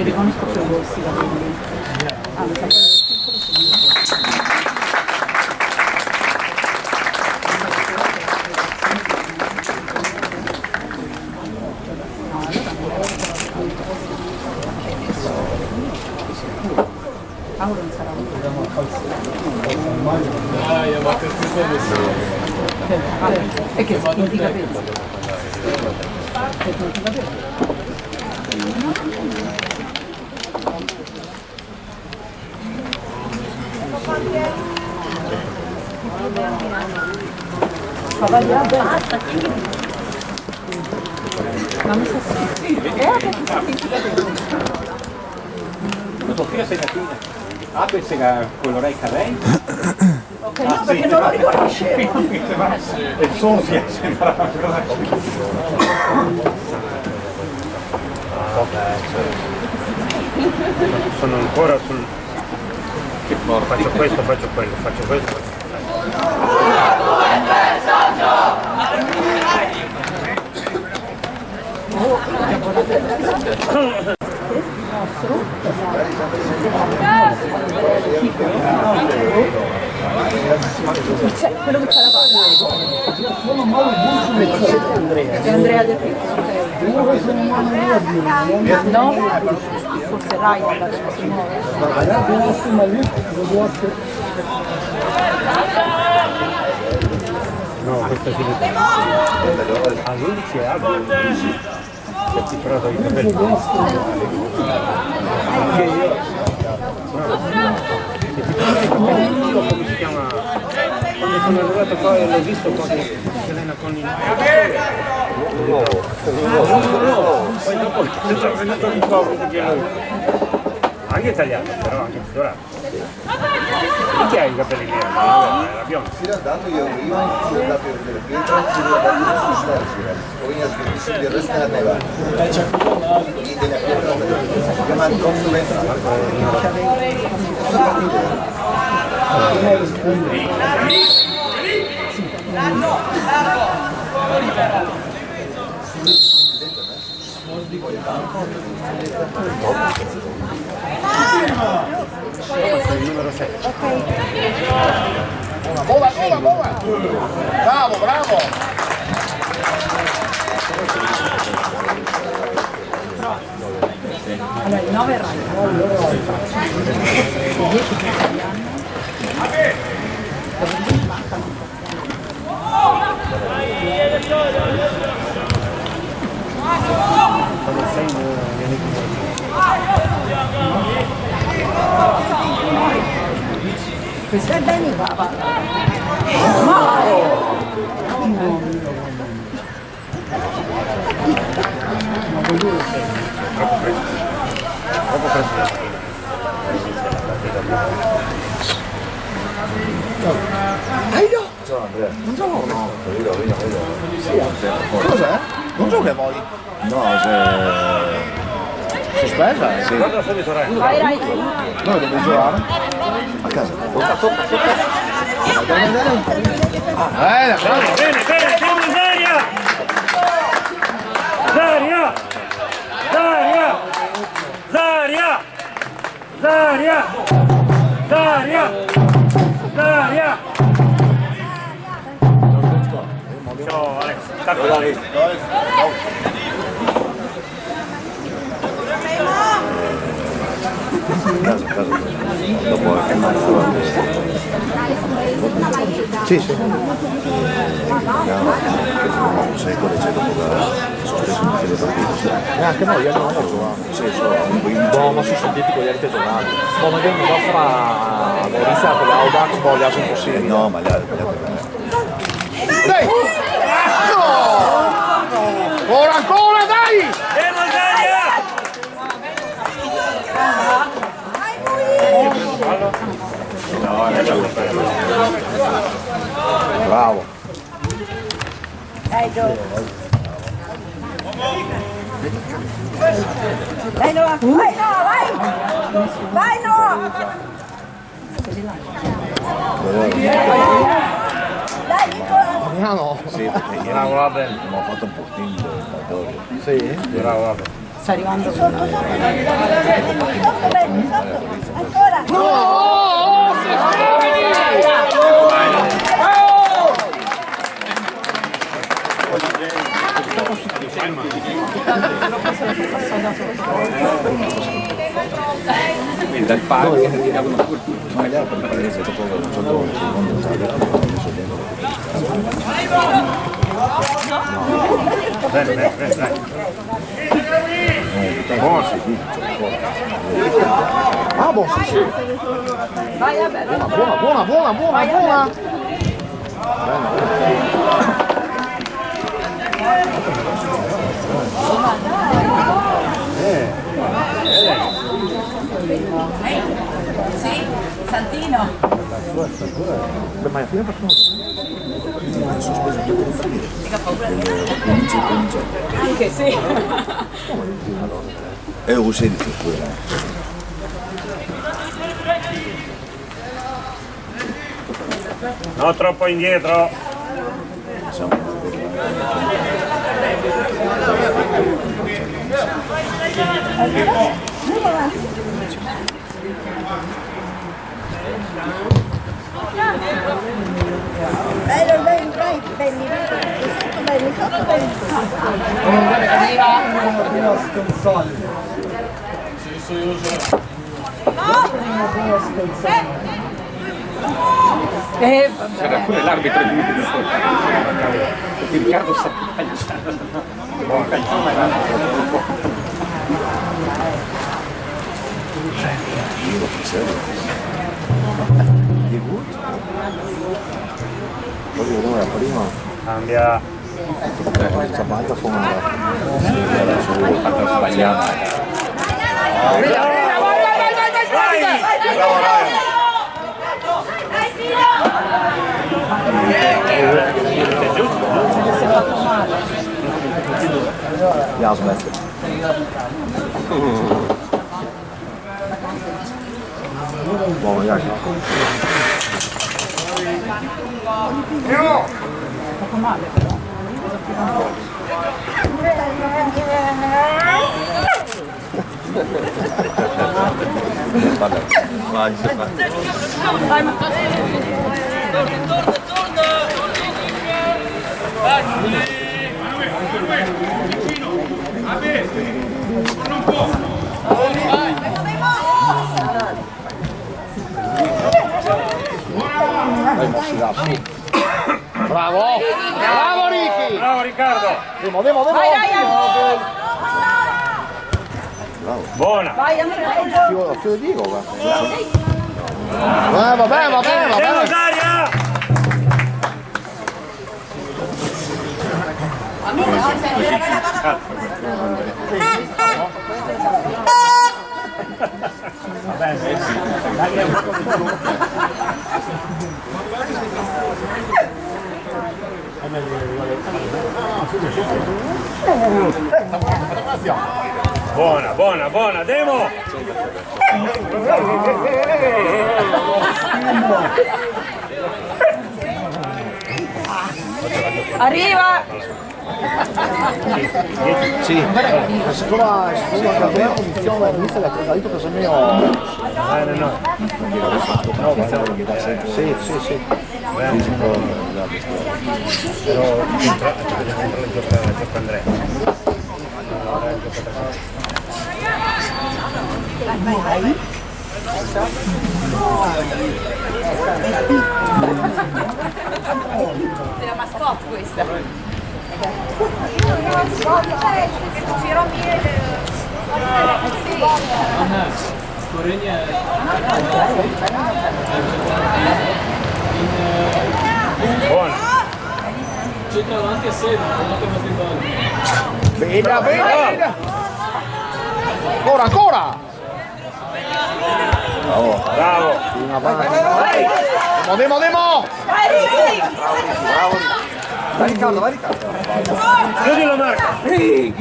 riconosco più questi capelli. Ah, mi sa che Paolo non sarà un e che non ti capisco. Ma mi sa sì. Che ti sta La tua figlia sei latina? Ah, pensi che quello lei cabelli? Ok, no, perché non lo riconoscevo. E il suono si sembra una cosa sono ancora sul... faccio questo, faccio quello, faccio questo. Quello che fa la palla è Andrea Del Picco. No? Forse Ryan si muove. No, questa è a 12 e a 12 se ti provo i capelli anche io se ti provo i capelli io come si chiama quando sono arrivato qua e l'ho visto qua che Elena con il poi dopo sono venuto di qua perché lui anche italiano però anche dorato. Chi ha i capelli neri? La bionda. Si era andato io prima, si è andato a vedere Pietra, si era andato a Stasera, poi ha scritto di restare a Neva. Lì della Pietra, si chiama il Conso Ventra. Il numero 7. Boa! Bravo! Allora, il 9 è Ryan. Il 10 è italiano. Questo è bene papà. Troppo presto la mattina. Ciao Andrea. Non gioco no. Vedo. Cos'è? Non giochi a voi? No, sospesa? Sì. Guarda subito Ryan. Vai Ryan. Dove devo giocare? A casa. Tocca. Bene, bravo. Bene, siamo Zaria! Ciao Alex, Casa. Dopo che non so. Sì. Un secolo c'è dopo le partite. Anche noi abbiamo giocato. Sì, ma su scientifico gli altri giocati. Poi magari mi offra l'Orisa con l'Audax, poi gli altri impossibili. No, ma gli altri. Dai! No! Ancora, dai! Bravo. Dai Gio. Dai Noah, vai Noah! Dai Nicola! No. Sì, perché bravo Abel. abbiamo fatto un portino di motori. Sì? Bravo Abel. sta arrivando Sotto, belli, sotto. Ancora. Dal palo che tiravano tutti. Bene. Buono. Ah, boh, sì. Buona. Sì, Santino. Beh, ma alla fine facciamo... anche sì. È un senso quello. No, troppo indietro. Bello, belli, sotto, belli. C'era pure l'arbitro di Riccardo Sappaggia. Poi vedevamo la prima. Cambia. Zapata fonda. Fatto sbagliato. Ja, smette. Buono, dai. Poco male però. Vai, Bravo! Bravo Ricky! Bravo Riccardo. Demo. Vai Ryan! Buona. Vai Andrea! Fio di Diego, va. Va bene. Rosaria. Buona, Demo! Arriva! Sì, ma siccome la prima posizione all'inizio ha detto che sono io. Sì. Però gioca Andrea. È la mascotte questa. Buona. C'entra davanti a sé, non che non Bene! Ancora! Bravo. Demo! Vai Ricky! Bravo! Vai Riccardo! Chiudilo Marco. Sì.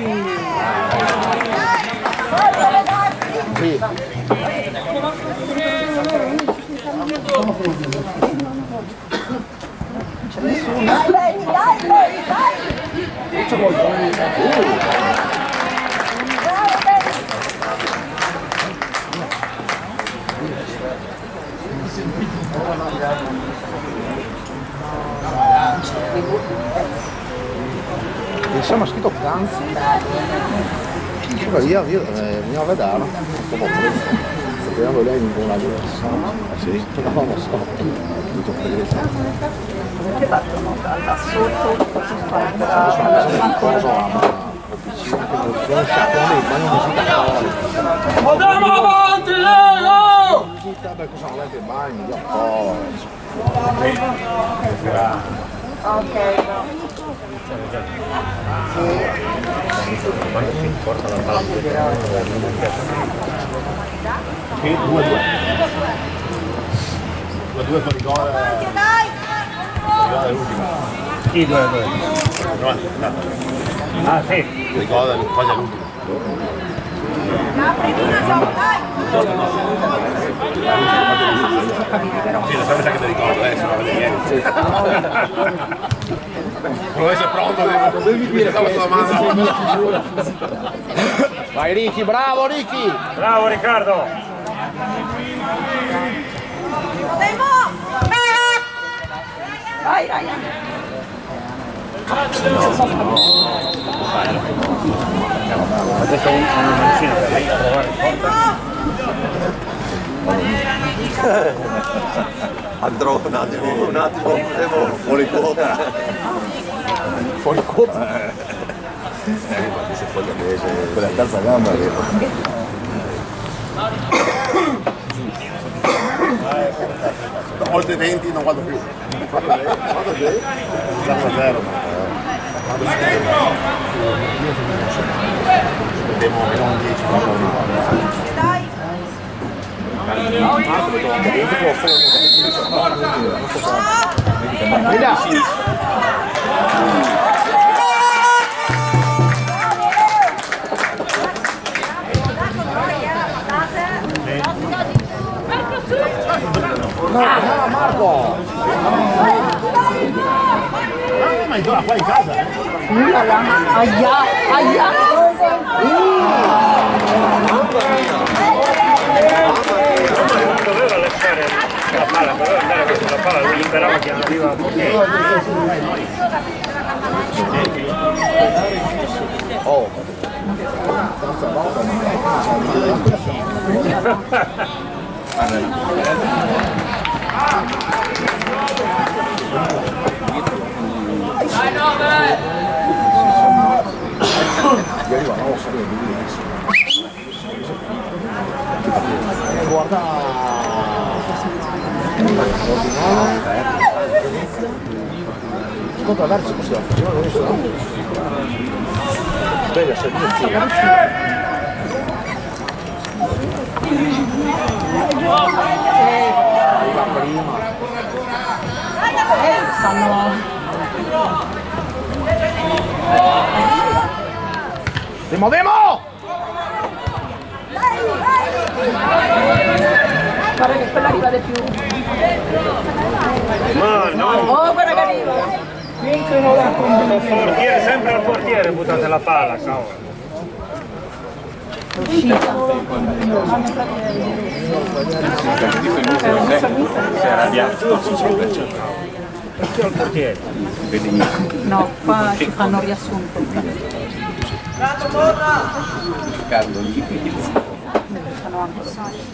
Dai! Io venivo a vedere, un po' preso. Sapevamo lei in una diversa. Ah sì? Non lo so. Tutto preso. Che battono da sotto, cosa fai? Andiamo avanti, Leo! Beh, cosa non avete mai, io po'. Ok. Quando si porta la palla E 2-2. 2-2 con il gol. Sì, 2-2. No. Ah sì. Il gol quasi all'ultimo. Sì, lo sapete che ti ricordo, se non vede niente. Devo essere pronto, devi dire questa domanda. Vai Ricky, bravo Ricky! Bravo Riccardo! Vai, Ryan. Adesso una mancina per lei provare in porta. Andrò un attimo, fuori quota. Fuori quota? Ma se poi quella terza gamba Oltre 20 non vado più. Vado 0. Abbiamo meno 10. No, Marco! Ma qua in casa? Aia, aia. Doveva lasciare la palla, doveva andare verso la palla, lui sperava che arriva a pochi. Oh! Guarda sconto avverso così la faceva adesso bella servizio Stanno... Demo! Guarda che quella arriva di più. Ma no! Oh, guarda che arriva. Portiere, sempre al portiere buttate la palla, cavolo. È uscita. Si è arrabbiato. Al portiere. No, qua ci fanno riassunto. Carlo lì. Sono anche sai.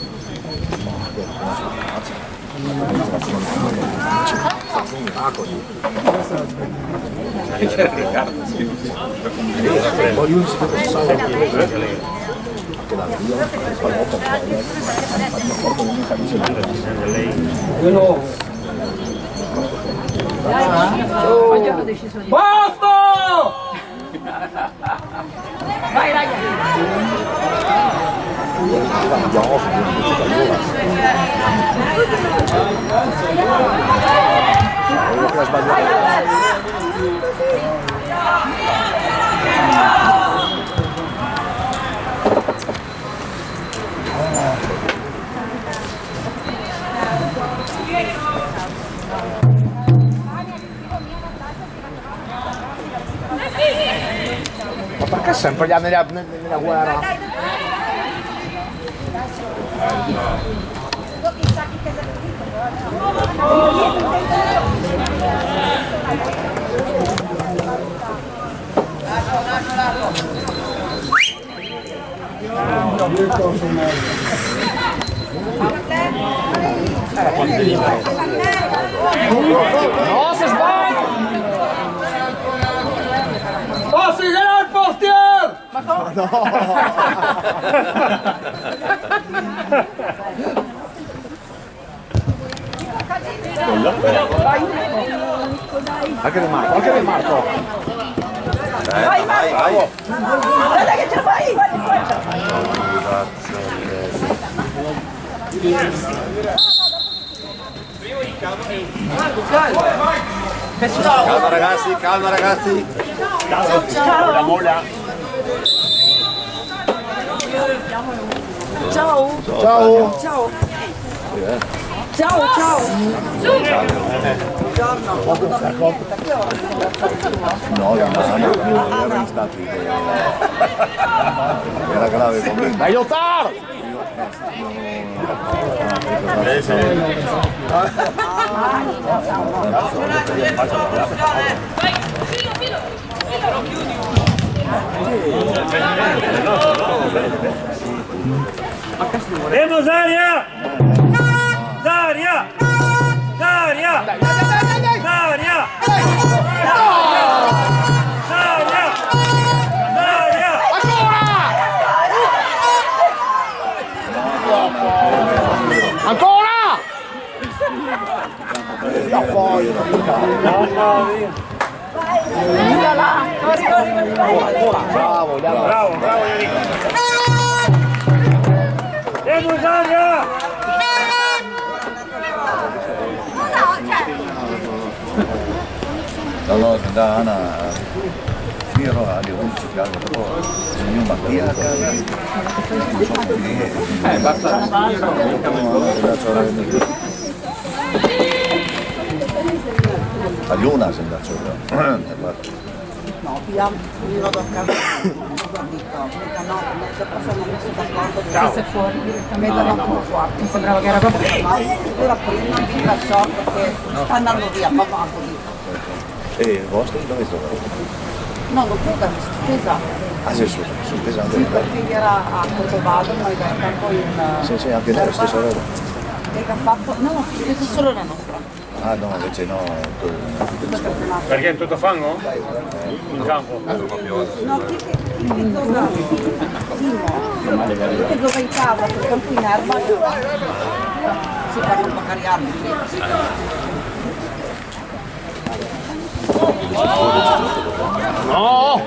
Oggi hanno deciso di... Basta! Vai ragazzi! Ma perché sempre gli anni nella guerra? Nossa, vai! Posso ir ao porteiro! Anche del Marco. Vai, vai. Guarda che ce la fai. Calma ragazzi, calma ragazzi. La molla. Ciao. Ciao. Ciao. Ciao, ciao. No, erano stati. Era grave come. Dai Otar! Vemos Zaria! Zaria! Zaria! Zaria! Zaria! Zaria! Ancora! Da poi. Bravo, Bravo, bravo Enrico! Vemos Zaria! Allora, da Ana, Firo alle 11 che hanno dopo il mattina. Basta. A Luna se andato. No, io do a casa. No, non mi messo d'accordo che se fuori direttamente da un quarto. Mi sembrava che era proprio ora prima mi lasciò perché sta andando via papà così. E il vostro dove sono? No, non può dare spesa. Ah sì, sul pesante. Sì, perché era a Corcovado, ma in realtà poi in... Sì, anche noi stessa roba. E che ha fatto... No, spesa solo la nostra. Ah no, invece no. Perché è tutto fango? In campo? No, chi cosa? Timo. Che dove in casa, per campo in erba, si fanno magari arbitri. No!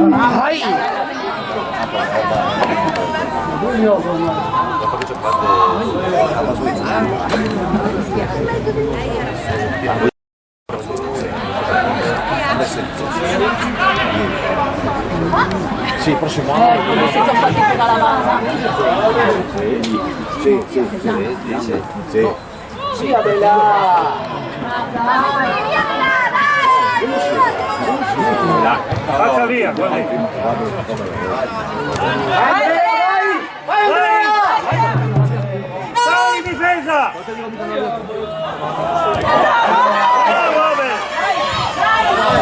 Vai! Sì, prossimo anno. Si sono fatti con la mano. Sì. Sì, Adela! Passa via, guarda. Vai in difesa! Bravo, Abel!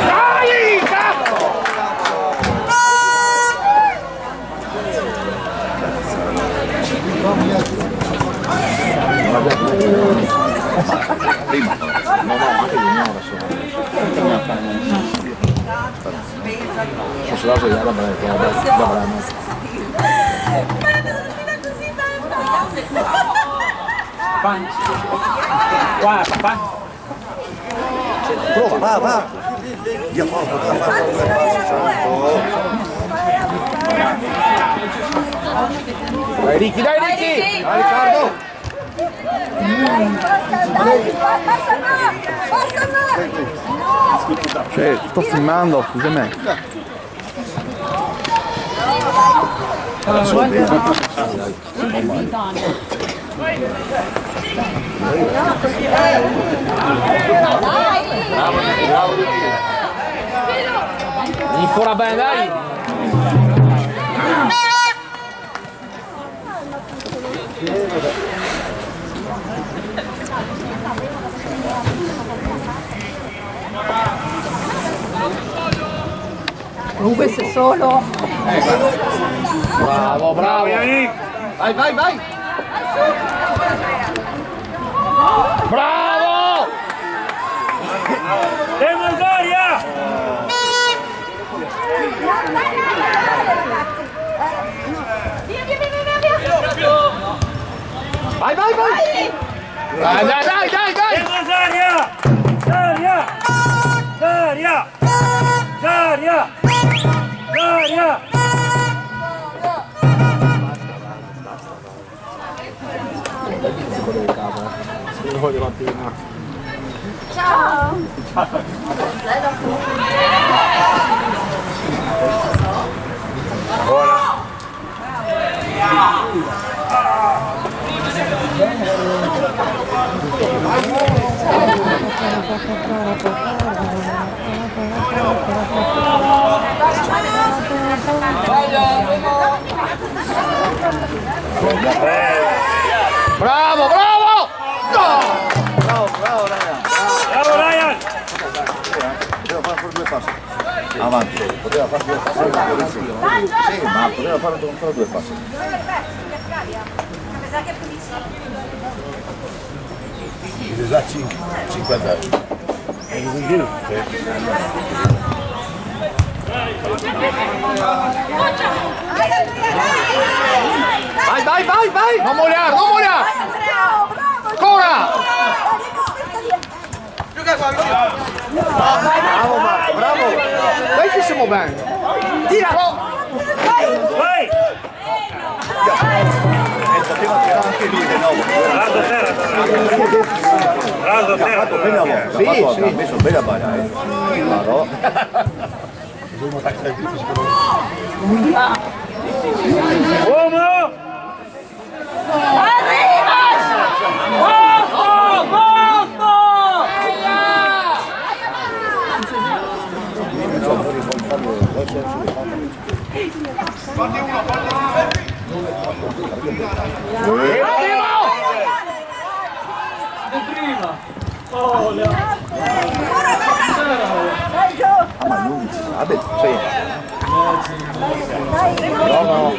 Dai, cazzo! Prima, no, anche l'unione posso dare la brana. Qua, papà. Prova, va. Via poco, Dai Ricky! Dai Riccardo! Cioè, sto filmando, scusa me. Vieni fuori bene, dai! questo è solo. Bravo, bravo. Yannick. Vai, vai, vai. Bravo! Demosaria! Vai, vai, vai! Dai, dai, dai, dai, dai! Demosaria! Daria! Daria! Daria! Daria! Quello di mattina. Ciao! Buona! Bravo, bravo! No! Bravo, bravo ragazzi. Bravo Ryan! Poteva fare ancora 2 passi. Avanti, poteva fare 2 passi. Sì, ma poteva fare ancora 2 passi. È già 5-0. Vai, vai, vai, vai! Non molhar, non molhar! Ancora! Bravo Marco, bravo! Dai che stiamo bene! Tira! Vai! Poteva tirare anche lì di nuovo. Raso terra! Raso terra! Bene a volta, Sì, ha messo bene a ballare. Claro. Uomo! Prima! Oh, Ah, ma lui ha detto, sì. No, no.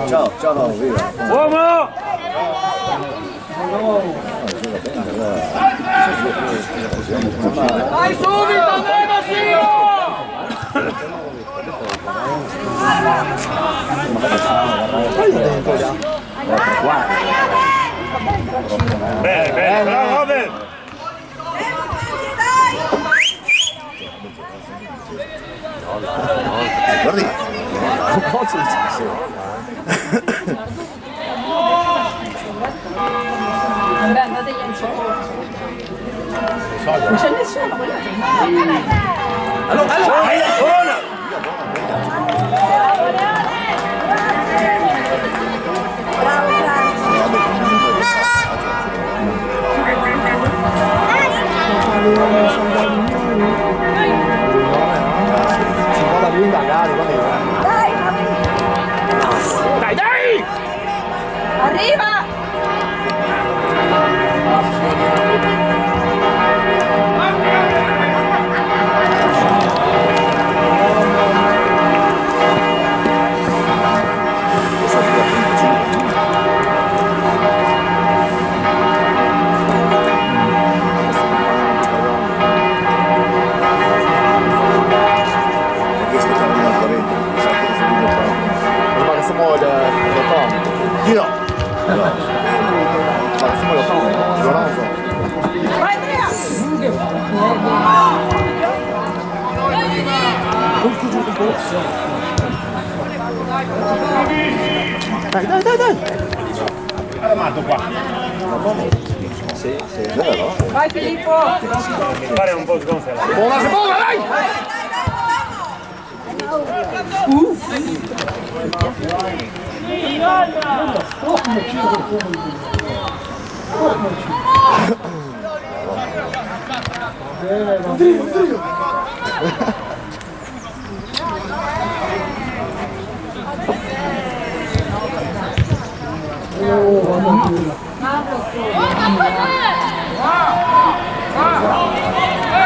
Ciao, ciao, no, viva. Uomo! Vai subito, Bene, bene, bravo Robert! Guardi, non posso Vabbè, andategli incontro. Non c'è nessuno. Allora, buona! Si va da lui magari, va bene. Dai, dai! Arriva! Io! Vai Andrea! Dai, dai, dai, dai! Sì, sì, vero? Vai Filippo! Mi pare un po' sgonfiato. Buona, si muove, dai!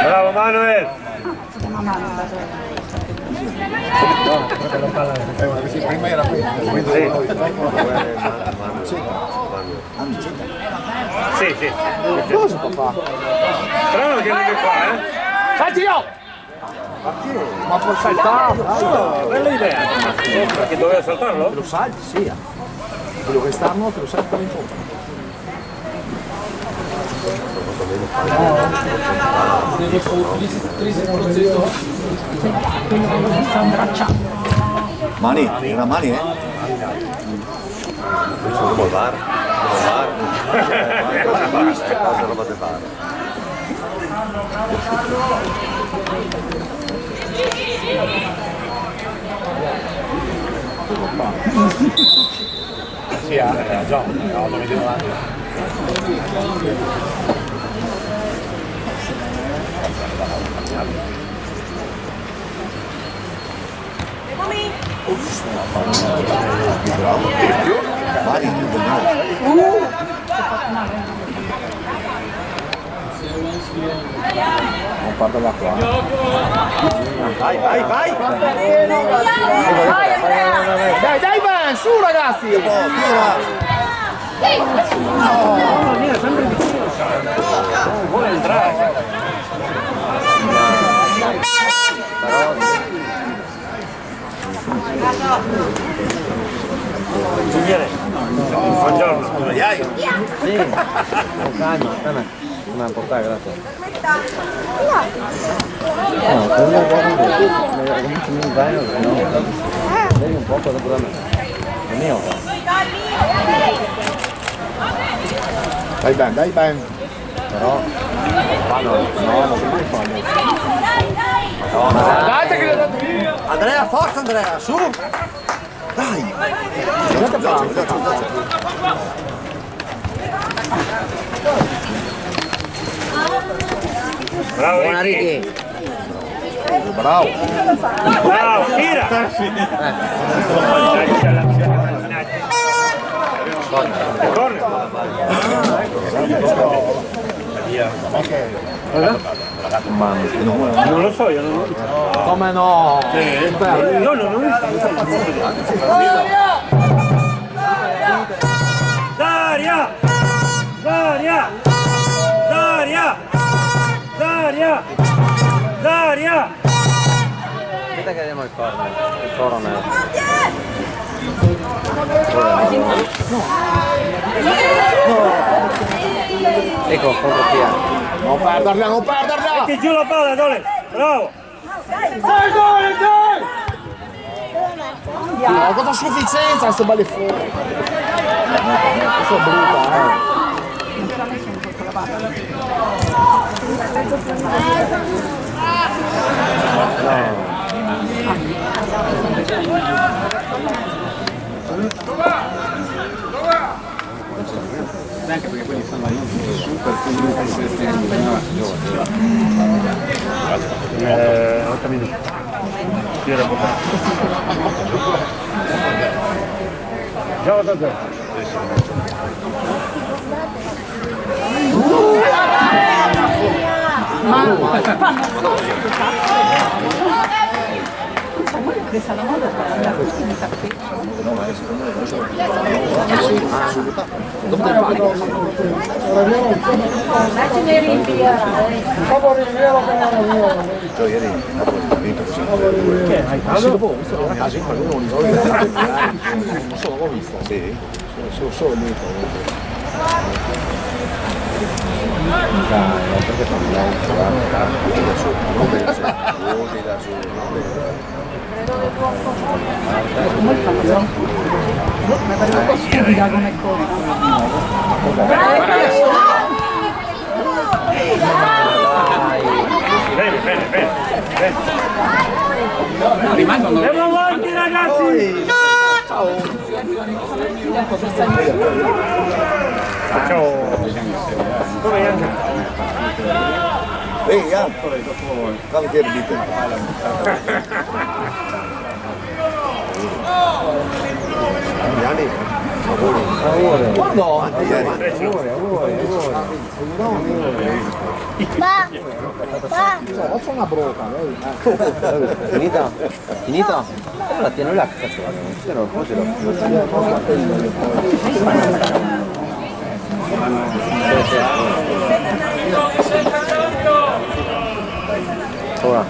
Bravo Manuel! Si chiama Manuel. Sì, prima era qui. Sì, sì. Cosa papà? Strano che viene qua, eh? Saltilo! Ma può saltare? Bella idea. Perché doveva saltarlo? Lo salti, sì. Quello che sta a te lo salta in fondo. Mani, era mani, eh? Come il VAR? Cosa roba di VAR? Sì, già, no, lo vedevo anche. Mani, Non parto da qua. vai, vai, vai! Dai, Ben, su ragazzi! Vuole entrare. Ingegnere, buongiorno. Sì, calma, non ha portato, grazie. No, quello cominci un bagno, no. Devi un poco dopo da me. È mio. Dai Ben. Però non puoi farlo. Dai che Andrea, forza Andrea, su! Dai! Bravo, buona Ricky. Bravo. Bravo, tira! Corre! Non lo so, io non lo so. Come no? Io non lo so. Daria! Daria! Daria! Daria! Daria! Aspetta che andiamo al corner. Il corner. Ecco, contro chi è? Non perderla! Metti giù la palla, Dole! Bravo! No, cosa sufficienza queste balle fuori? Questa è brutta, Anche perché quelli stanno lì super comunque 8 minuti. Tira un po'. Ciao da te. Questa la moda è così di tappeto. dopo del pane. Ieri ha vinto così. Dopo ho visto una casa in Palloni, non so, l'ho visto. Sì. Solo lì. Dai, no, perché fa un lento, non penso. Da su. Come il fatto? Ma per un po' stupida come cosa. Bene. Andiamo avanti ragazzi! Ciao! Dove è anche? Ehi, fammi che dite. Andiamo. Faccio una broca, Finito? Finito? Allora tieni là che cazzo vado, poi ce ora.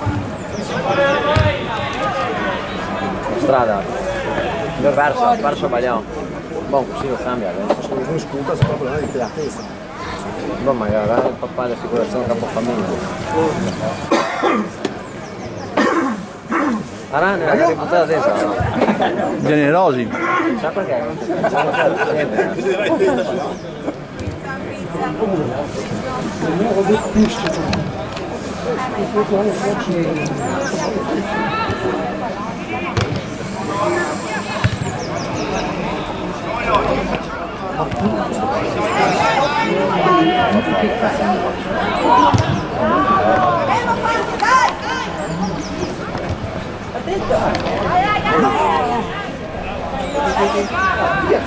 Strada. Perso Bagliano. Boh, così lo cambia, non sputa, se proprio non è di la testa. Boh, magari il papà dell'assicurazione capofamiglia. Arane, la ributtata dentro. Generosi. Sa perché?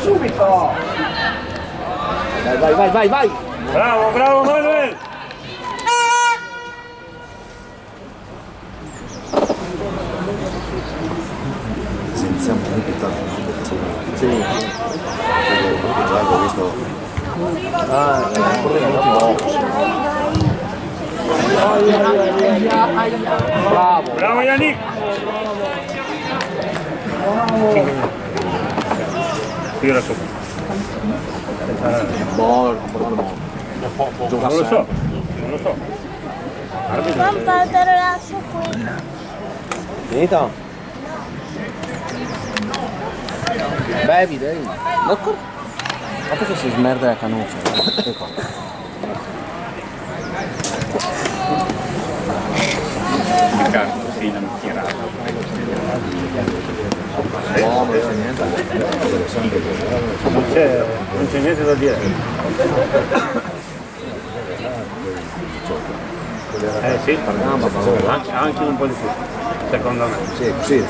Subito! Vai! Bravo Manuel! Senza pubblicità. Sì. Già ho visto. Bravo Yannick! Tira sopra. Buono. Non lo so. Papà, te lo lascio qui. Finito? Bevi, devi. Ma perché si smerda la canuccia? Sì, non tirare. No, non c'è niente. Non c'è niente da dire. Sì, anche un po' di più, secondo me. Sì.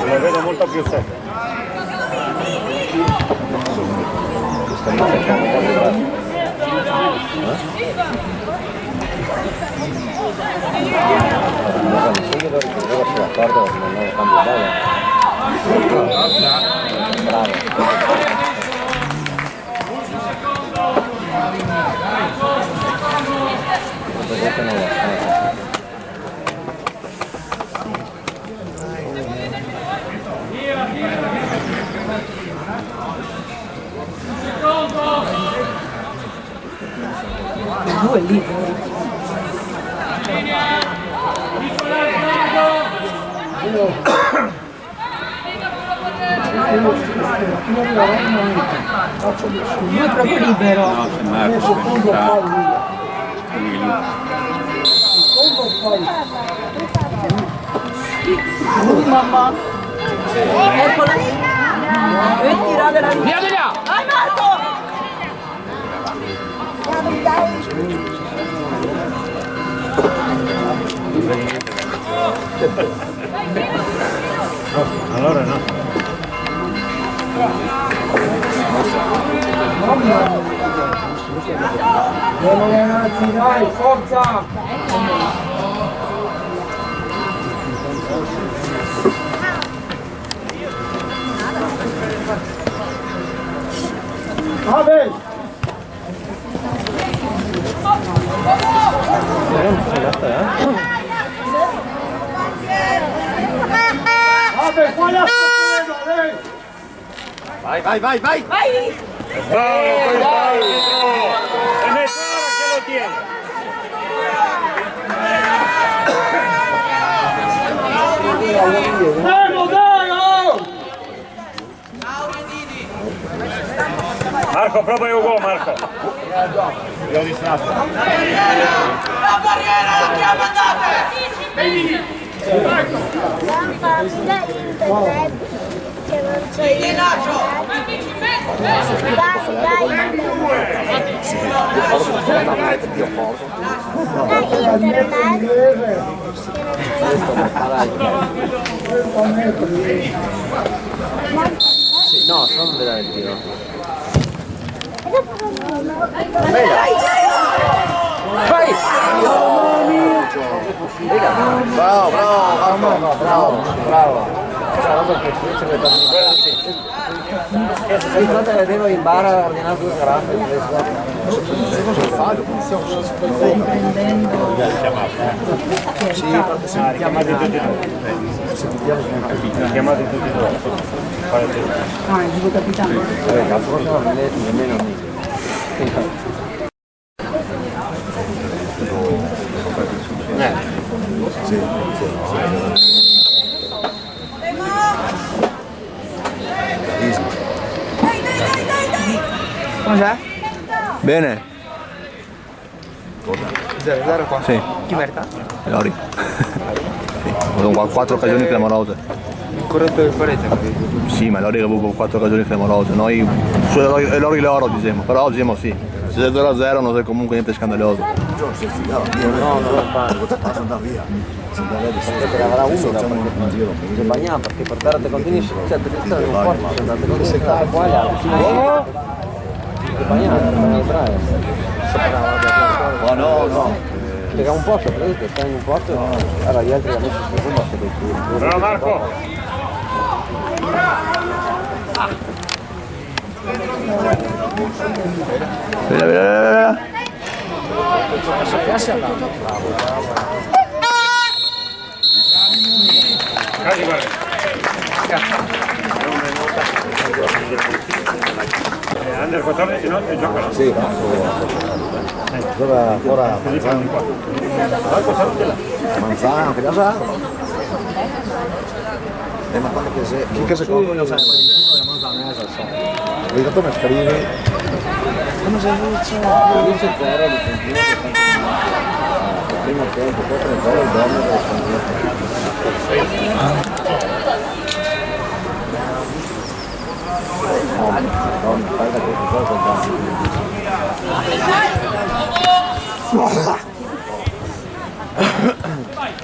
Lo vedo molto più secco. Due lì. Lui è proprio libero. No, c'è Marco, Mamma. Eccola. E tirate la via. Vai Marco! Allora no. Ragazzi, dai, forza! Abel! Abel, fuori a Vai! Vai! E Mezzara che lo tiene. Marco, proprio Ugo, Marco. Io ho distratto. La barriera, andiamo andate! Lampada internet, che non c'è internet. No, solo non vedere il tiro. Vai! Bravo, bravo. Il frate vedevo in bar a ordinare 2 graffi. Chiamate tutti e due. Chiamate tutti e due. Ah, il tuo capitano. Cazzo, nemmeno lì. Come c'è? Bene. 0-0 qua? Sì. Chi merita? Lori. Sono 4 occasioni clamorose. Corretto del pareggio. Sì, ma Lori ha avuto 4 occasioni clamorose. Noi è Lori loro diciamo, però diciamo sì. Se è 0-0 non è comunque niente scandaloso. No, non fa. Sono via. Perché avrà uno da perché bagniamo, perché per terra te continui, cioè te stai non forte, se andate con se qua gli altri. Che bagniamo, non è bravo. Ma no. Perché un posto, prendete, stai in un posto, allora gli altri hanno messo su un posto del tuo. Bravo Marco! Via. Under 14 no? E giocano? Sì, ora Manzano, che cosa? Ma quando che secondo io sai, Manzano è so. Hai dato mascarini? Come sei dice? Dice 0 di primo tempo, poi 3-0 il dono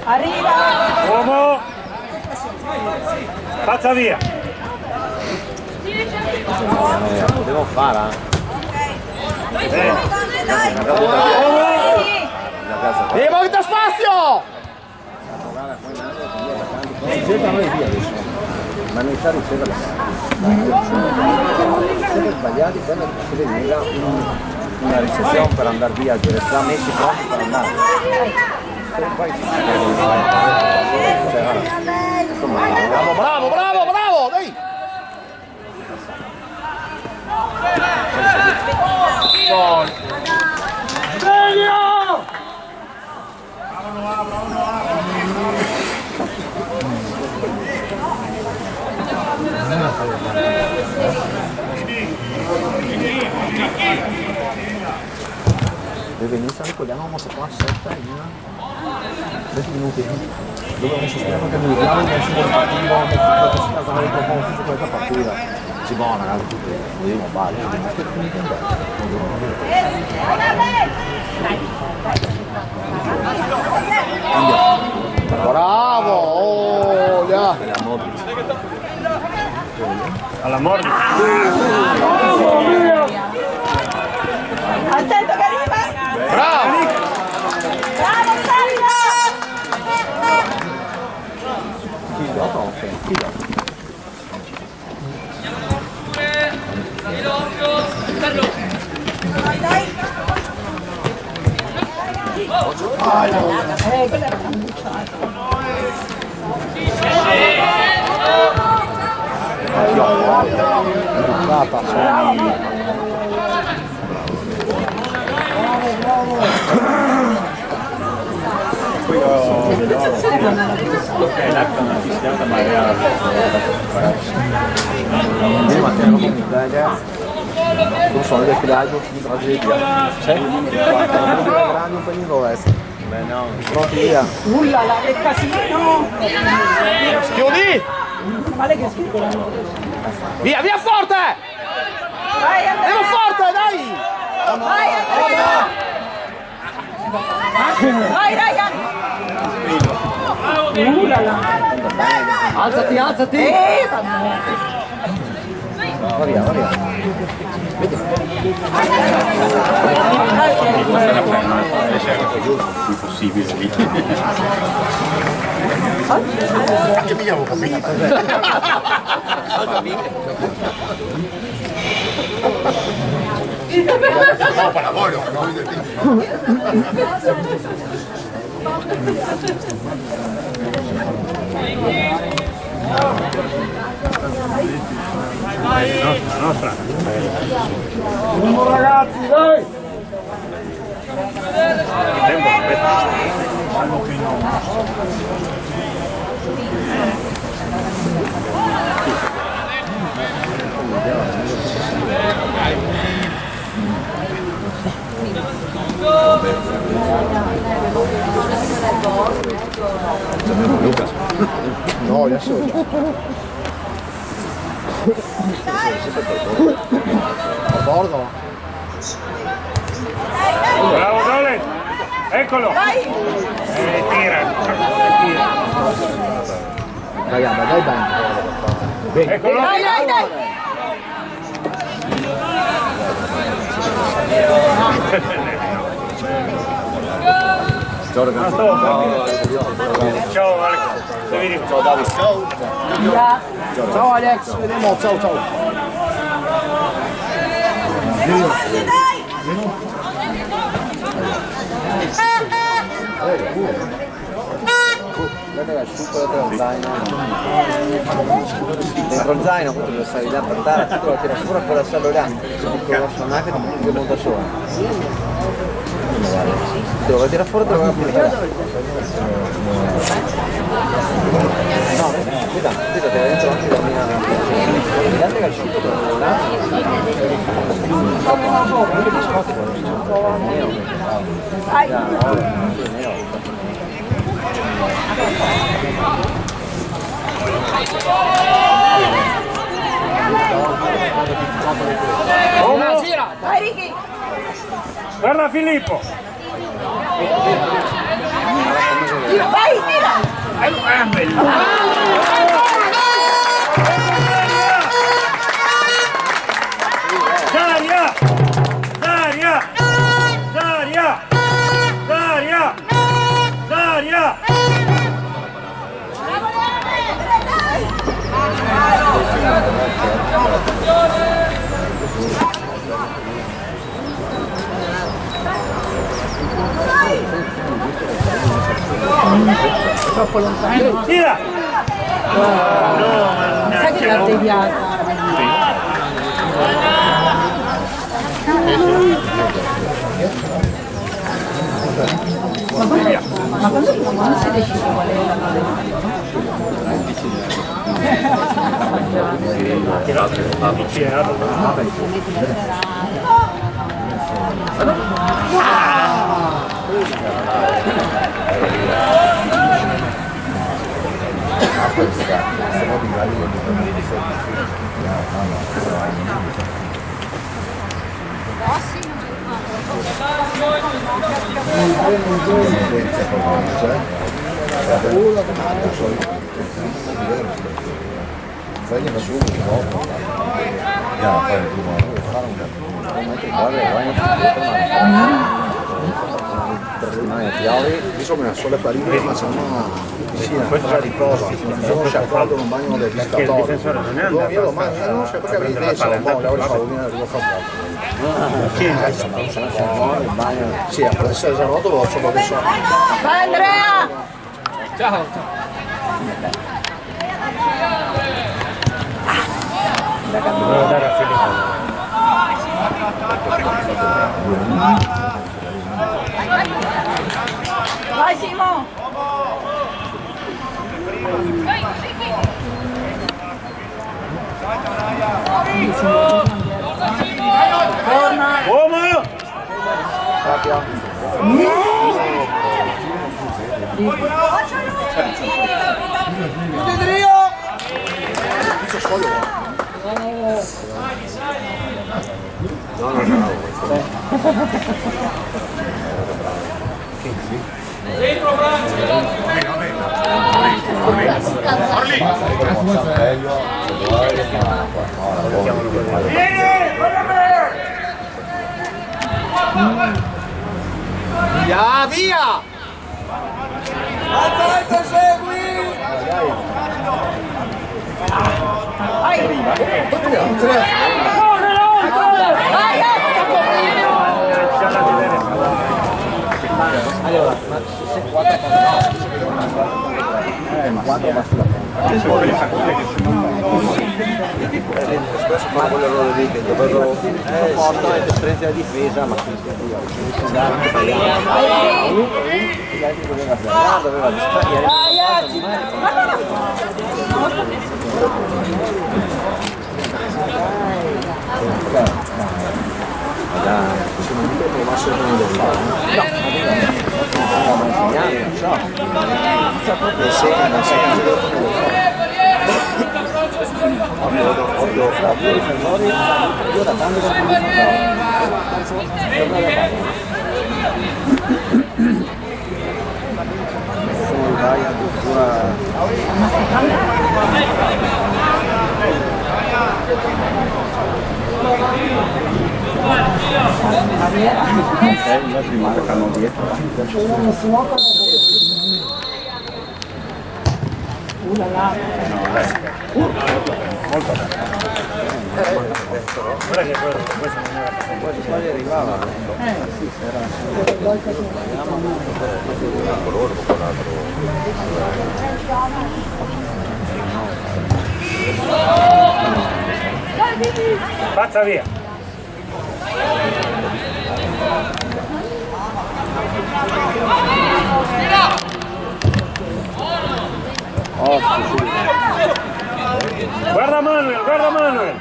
Arriva! Uomo! Faccia via! Potevo fare, Molto spazio! ma non sa ricevere sbagliati per una ricezione per andare via, già messi pronti per andare. Bravo, dai! Deve iniziare, ricordiamo, mossa qua, 7 20 minuti. Dove un sistema che mi diamo nel sito partito, che si casa nel proposito di questa partita. Ci buona, ragazzi, vediamo bale. Bravo! Oh, yeah. Alla morte! Attento che arriva! Bravo! Bravo Sergio! Quella era una Non so, le criaggio di tragedia. C'è? Grandi un pelino essere. Beh no, pronti via. Ullala, che casino! Chiudi! Male che schifo. Via forte! Vai Andiamo forte, dai! Vai Andrea! Vai Ryan! Ullala! Alzati! Vabbè. Va via. Vedi? Più possibile lì. Anche io avevo capito. No, para voi, La nostra. Andiamo ragazzi, dai! No, adesso bordo. Bravo Dole! Eccolo! Tira! Dai, dai. Eccolo! Dai! Ciao ragazzi. Ciao Alex! Ciao Davide. Ciao Alex, vediamo, ciao. Guarda che super dentro lo zaino. Dentro lo zaino, appunto lo stai là per dare, tutto lo tira fuori per lasciarlo là. Se lo lascio anche ti monta solo. Te lo vai a tirare fuori, te lo vai a applicare. No, guarda, te vai dentro anche la mia. Guardate che il sciuto te lo là. Anche biscotti con il sciuto. Vai Ricky! Guarda Filippo! Vai, tira! Daria! Troppo lontano. Tira! Sai che l'ha deviata? Ma quando si è deciso qual è la Insomma una sola farina, ma se no questa riposa, sono sciacquato in un bagno del riscattorio. Io lo mangio, non so perché avevi detto, ma le ore favorine arrivo a fare. Sì, adesso è esarroto, lo so adesso. Vai Andrea! Ciao! Devo dare a Filippo. Vai Simo! Uomo! Dentro Francia! Orlì! Via, via! Alza, segui! Allora, ma se 4 ma 4 va sulla spesso fa quello loro lì che dovrebbero portare l'esperienza della difesa, ma gli altri doveva distrarre. Se non mi provasse a prendere il palo, non so, proprio ovvio fra due difensori, io da tanto che vai addirittura gli altri marcano dietro. Molto bene. Guarda che questo non era quasi arrivava. Sì, era colore pazza via. Guarda Manuel, guarda Manuel.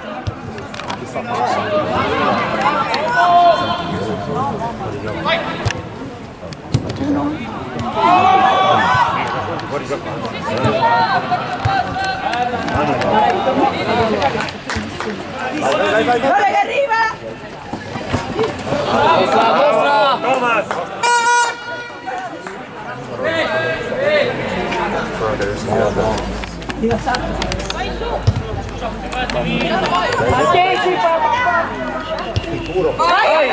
Fuori gioco. Vai che arriva! Thomas! Partecipa! Sicuro! Vai!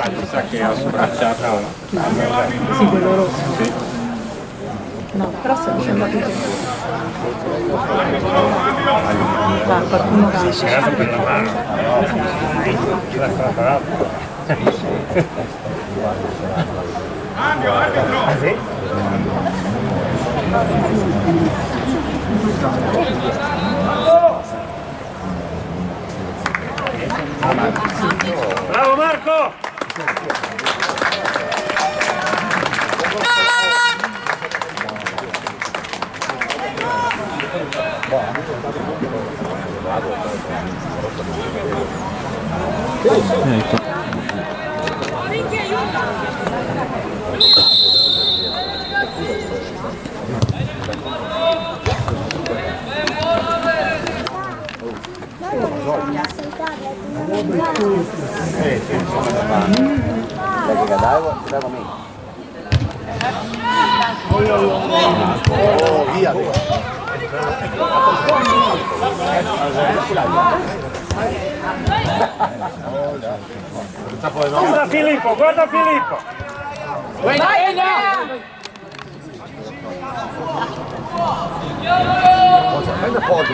Mi sa che ha sbracciato. Sì, quello rosso. Sì. No, però stanno scendendo tutti. Qualcuno Grazie per la mano. Ce l'ha preparato. Ah sì? Bravo Marco! Oh, via! Guarda Filippo, guarda Filippo! Vai! Prende poco!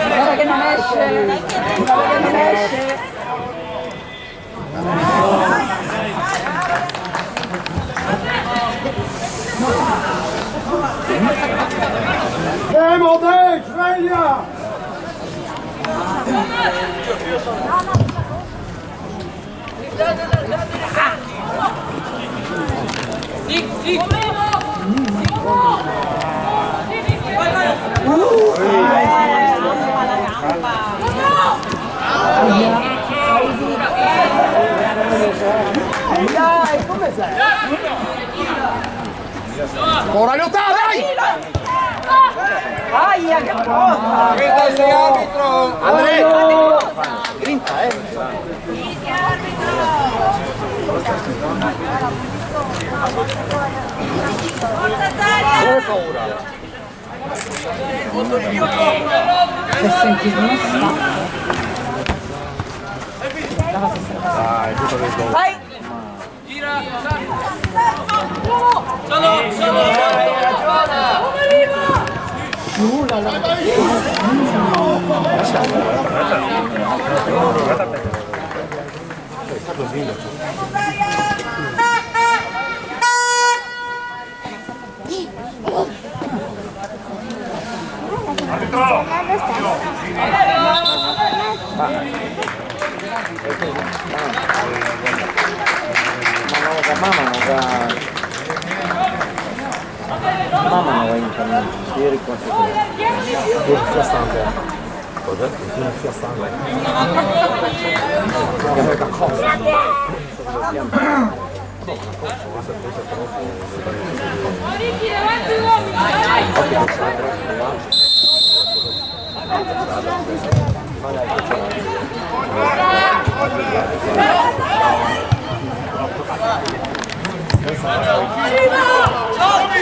Guarda che non esce! Guarda che non esce! Andiamo, dai, sveglia! Dai, come sei? Ora Leotà, dai! Aia, che cosa! Andrea! Grinta, Che paura! Se senti uno vai! Gira! Solo! Mamma non va in cammino, ieri qua si Sia stanco. Cosa? Sia stanco.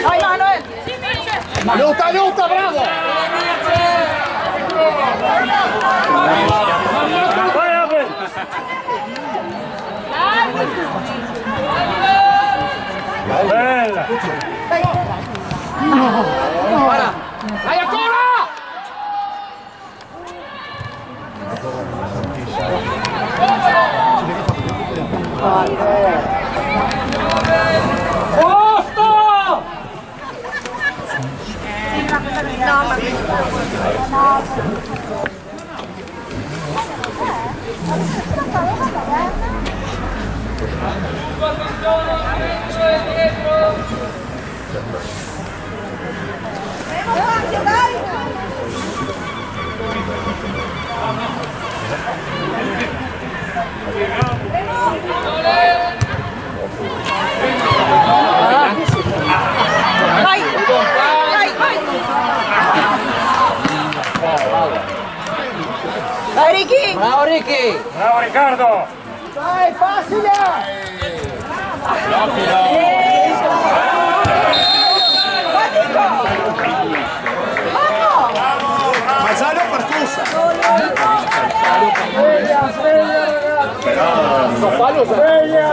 Vai Manuel! Aiuta, bravo! Bella! Vai ancora! Vai Ricky! Bravo Ricky! Bravo Riccardo! Dai, facile! Mazzale o percussa? Sveglia ragazzi! Sveglia!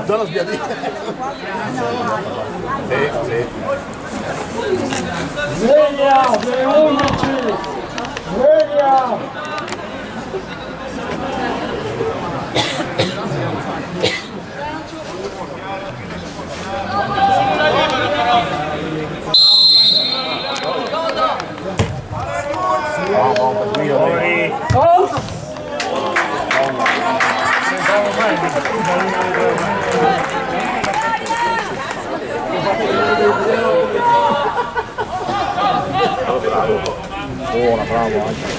Zona sbiadita. Sì. Sveglia! Sei 11! Sveglia! Buona, bravo anche.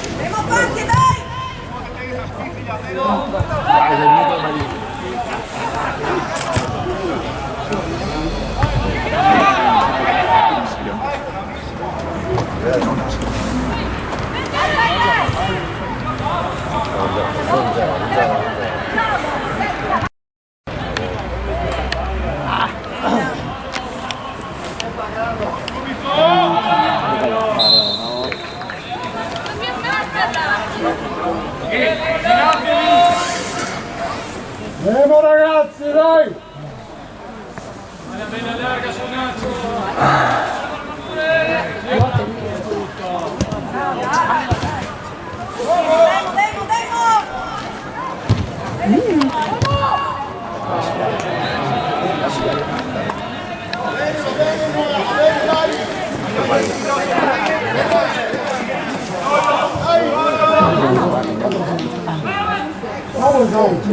Andiamo ragazzi, dai! Bene larga su Nacho!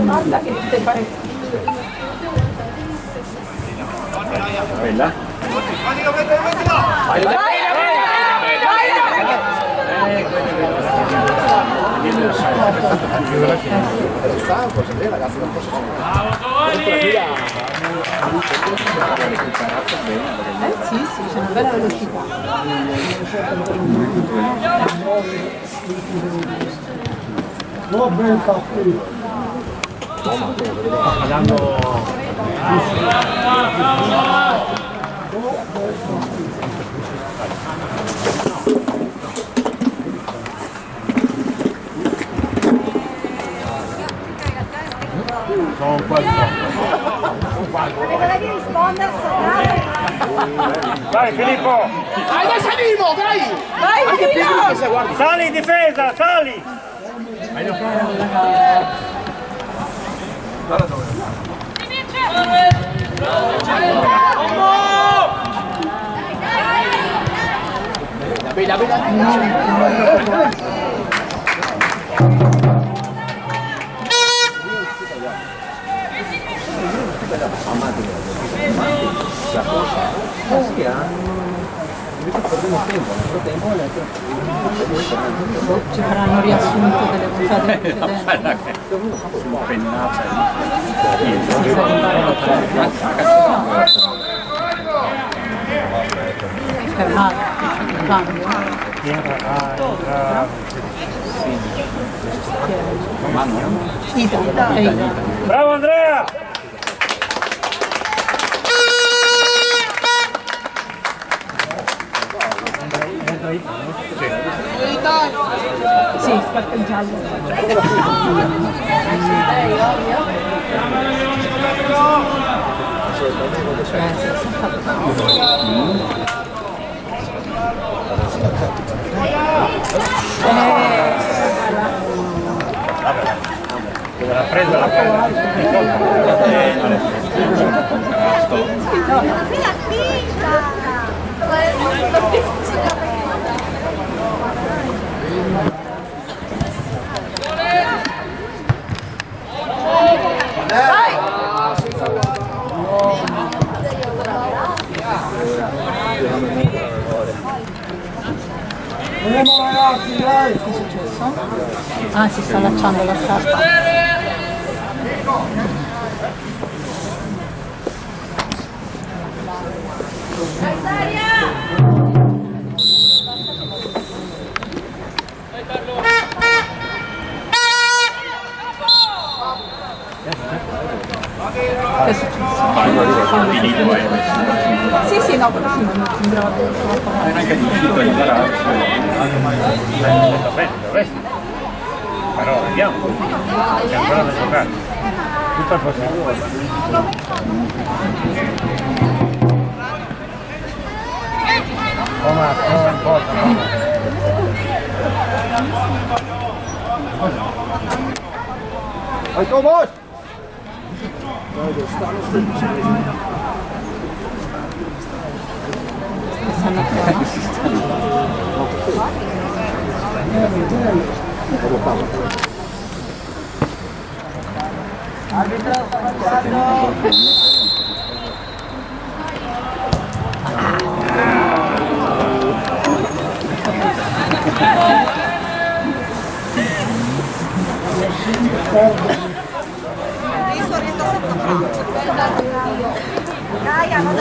Guarda che ti fare. Bella? Vai, vai, vai, vai, vai. stanco, se vede ragazzi non posso Sì, sì, c'è una bella velocità. Sono quasi Devi rispondere, Vai Filippo! Dai, dai, salimo, dai! Vai, Filippo! Sali in difesa, sali! Ci faranno riassunto delle puntate precedenti. Fermate, cambio. Bravo Andrea! Sì, scarpa in giallo. La presa, la Che è successo? Ah, si sta allacciando la scarpa. Che è successo? Sì, sì, no, però sì, non mi sembrava troppo male. Anche difficile imparare. Va bene, dovresti. Però vediamo. C'è ancora da giocare. Tutto al possibile. Come non importa. Vai Tomos! Stanno Dai, hanno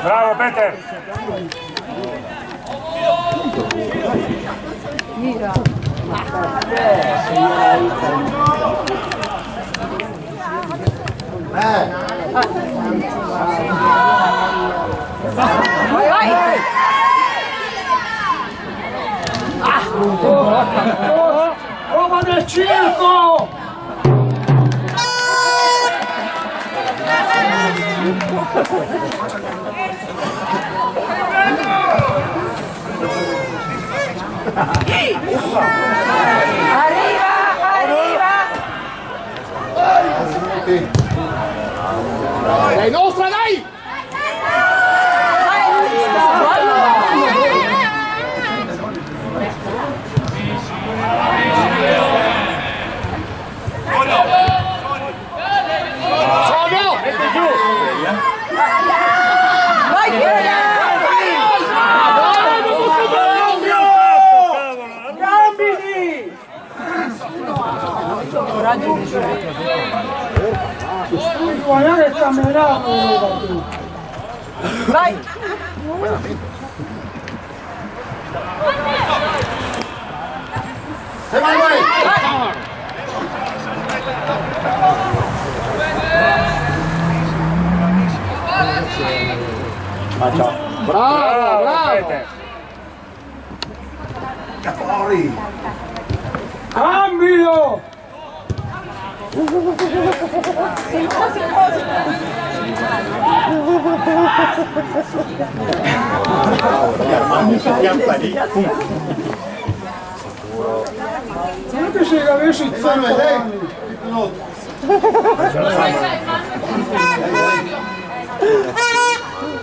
Bravo Peter! Mira. Roma del circo! Dai, nostra, dai! coraggio di giocare. Guarda che camminavo. Vai! Bravo, bravo! Fuori! Cambio! Non che si capisce il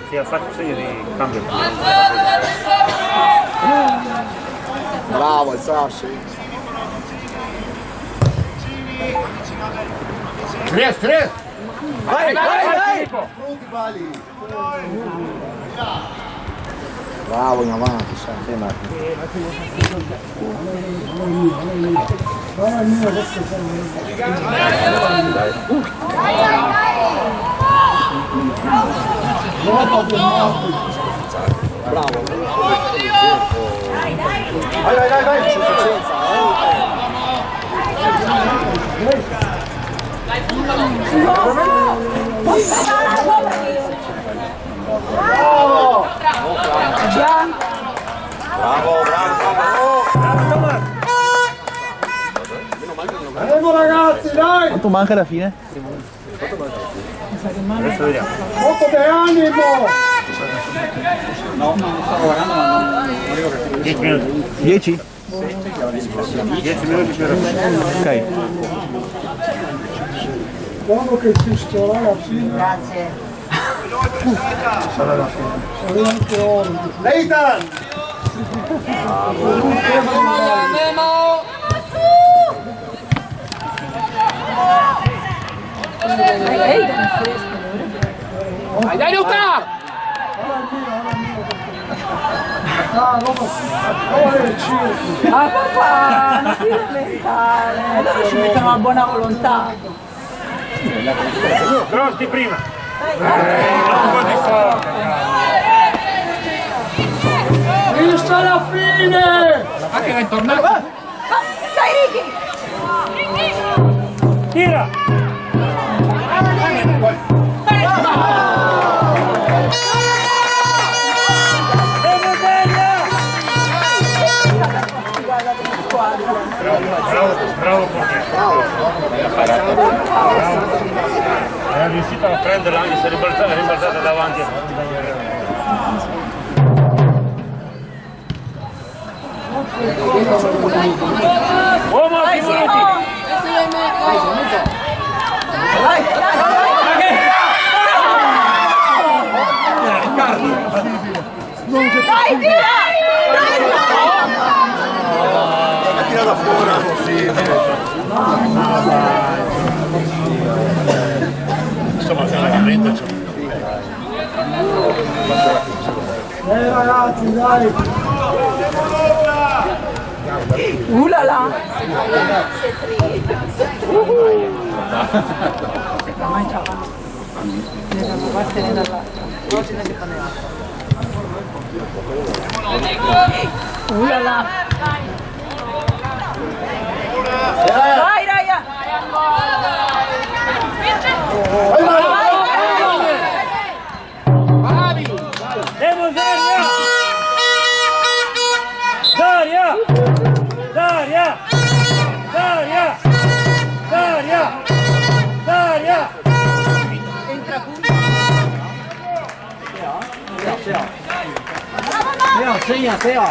Sì, ha fatto segno di cambio. Bravo il Sassi. 3! Vai! Bravo in avanti, Sassi. Bravo. Vai. Sufficienza, Andiamo ragazzi, dai! Quanto manca alla fine? Adesso vediamo. Molto di animo! No, sto lavorando ma non arrivo che 10 minuti. 10? 10 minuti per Ok. Quando che ci sto alla fine? Grazie. Sarà anche oro. Leitan! Dai Luca! Ma papà, non ti lamentare, allora ci mettono la buona volontà. Grotti prima. Non così forte. Vista alla fine! Ma che è tornato? Dai Ricky! Tira! Bravo è riuscito a prenderla anche se è rimbalzata davanti. Uomo, figurati! Dai, tira! Tira da fuori così. Insomma, c'è una vivente. Ragazzi, dai! Ulala! Ulala! Vai Raya! Devo Daria! Entra qui! Teo, segna, Teo!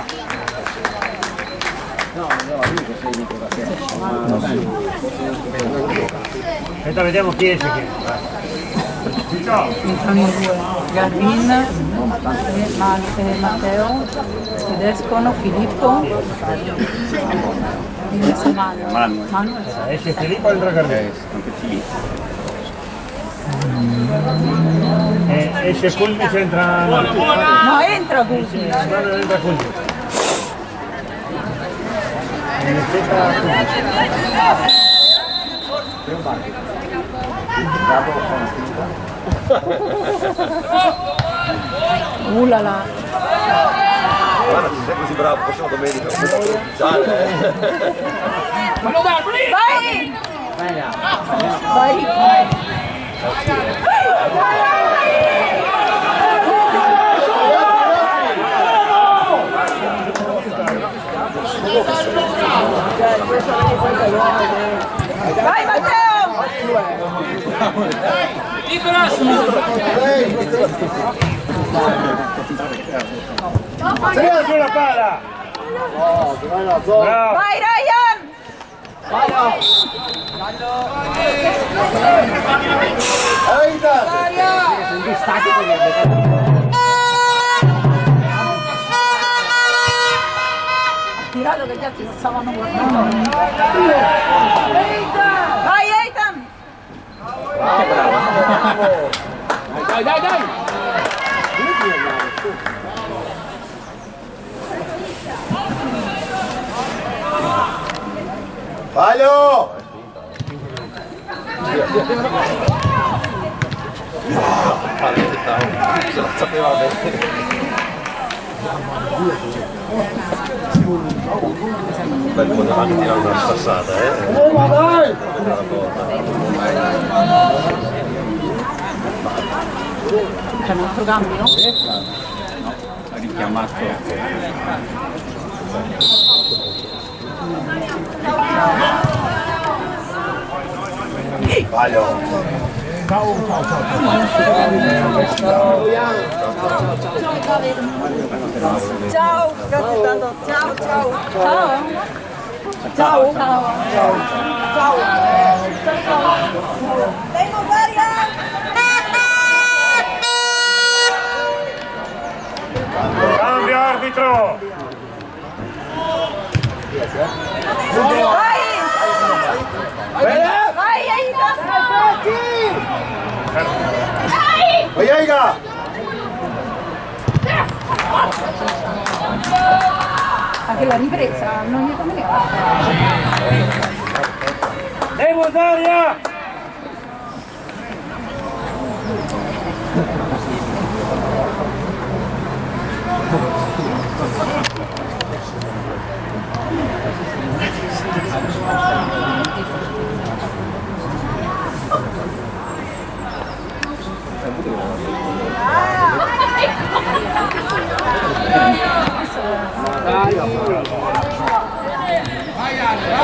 Aspetta, vediamo chi esce qui. Entrano in due, Garbin e Matteo, ed escono Filippo e Manuel. Esce Filippo e entra Garbin. Esce Culmic e entra... No, entra Guzzi. Entra Culmic. Là. Guarda, se sei così bravo, prossima domenica, ufficiale. Vai! Vai Matteo! Tira sulla palla! Bravo! Vai Ryan! Tirato che gli altri stavano guardando. Vai Eitan! Dai! Fallo! Se la sapeva bene. Bel po' davanti tirare una passata, Ma dai! C'è un altro cambio? Ha richiamato. Ciao, grazie tanto. Ciao. Vengo Maria! Cambio arbitro! Vai Eitan! Vai Aiga! Anche la ripresa non gli conveniva. Devo Daria!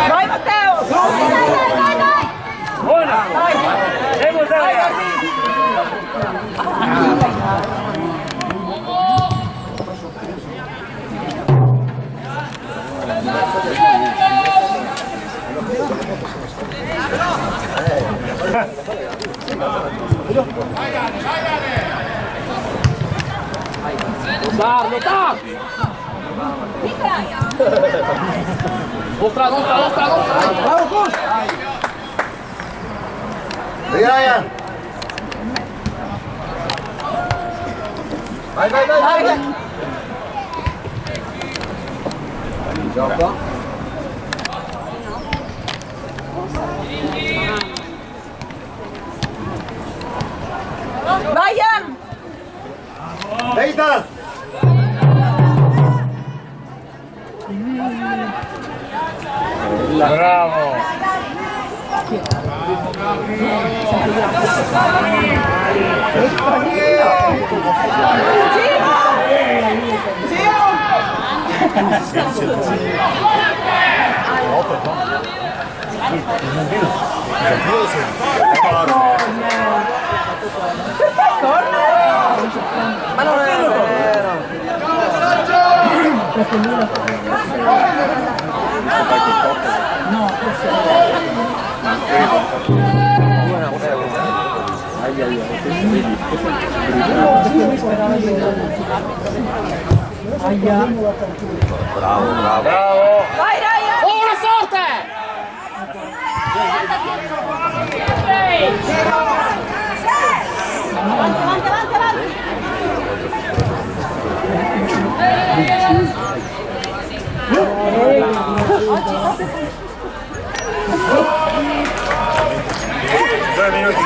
Vai Matteo! Dai! Buona! Devo Daria! Lotta! Nostra! Bravo, coach! Ryan! Vai! Gioco! Ryan! Eitan! Bravo! Ma non è vero! No, forse Bravo! Vai Ryan! Ora forte! 2 minuti in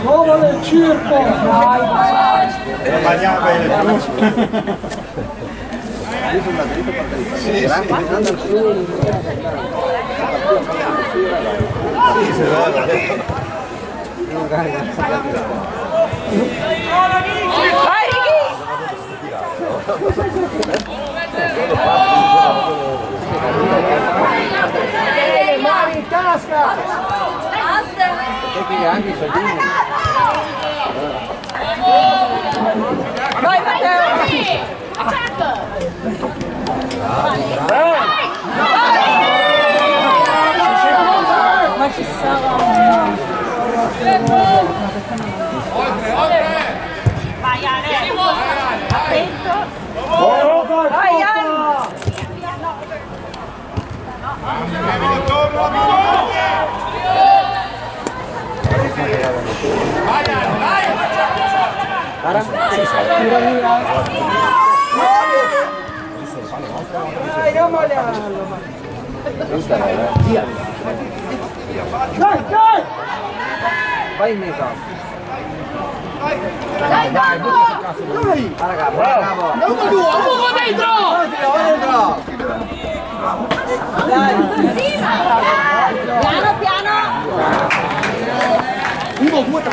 Nuovo del circo! Bagniamo bene. Vai Ricky! Mari, casca! Tecnica anche i soldini. Vai Matteo! Ma ci stava vai Ale! Attento! Vai Ale! Dai, dai! Vai in mezzo. Dai, dai! Ah raga, bravo! Ugo dentro! Piano, piano! 1, 2, 3.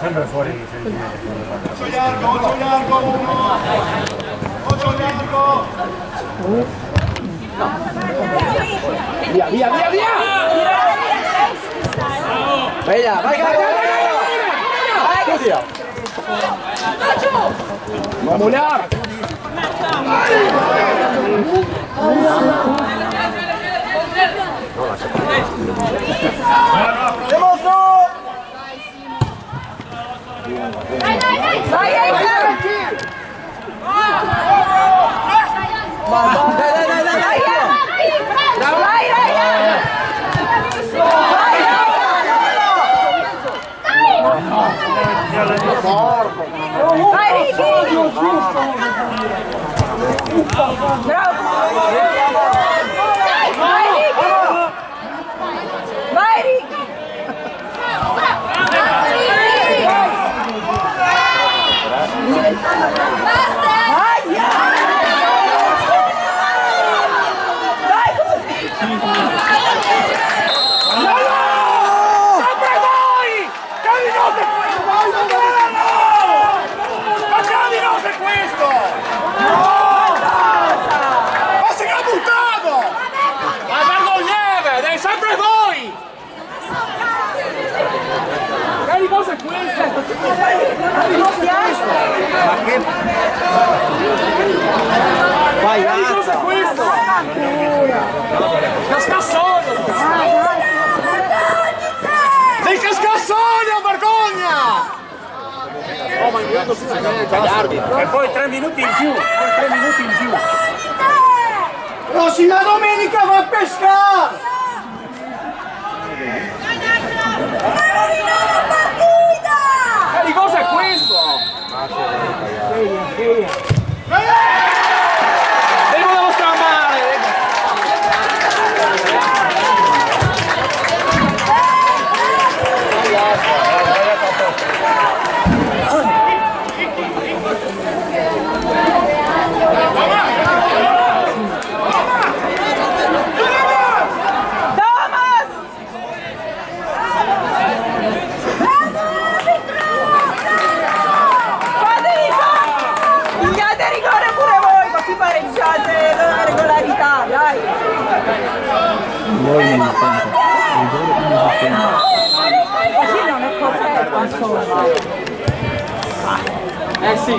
Sempre fuori di Via, via, via, via! Bella, vai, vai, vai! Non mollare! Vai, alza! Cascassone! Sei Cascassone, vergogna! Oh, ma in minuto bisogna tagliarli. E poi 3 minuti in più, Prossima domenica va a pescare! sì.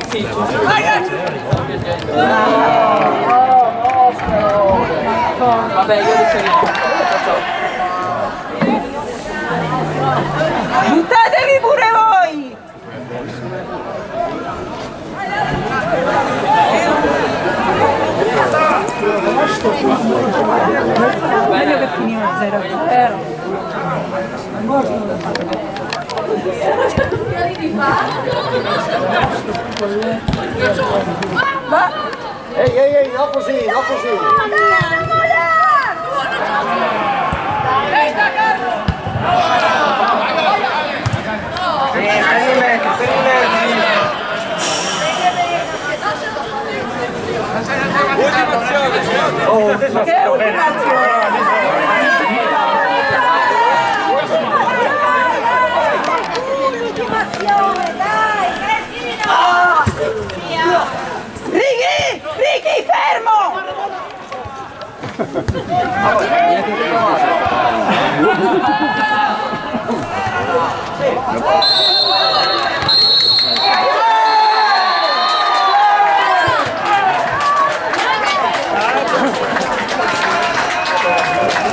Sì, vabbè, io li buttatevi pure voi! Meglio che finiva 0-0. Ehi, no così, no così. Che ultima azione!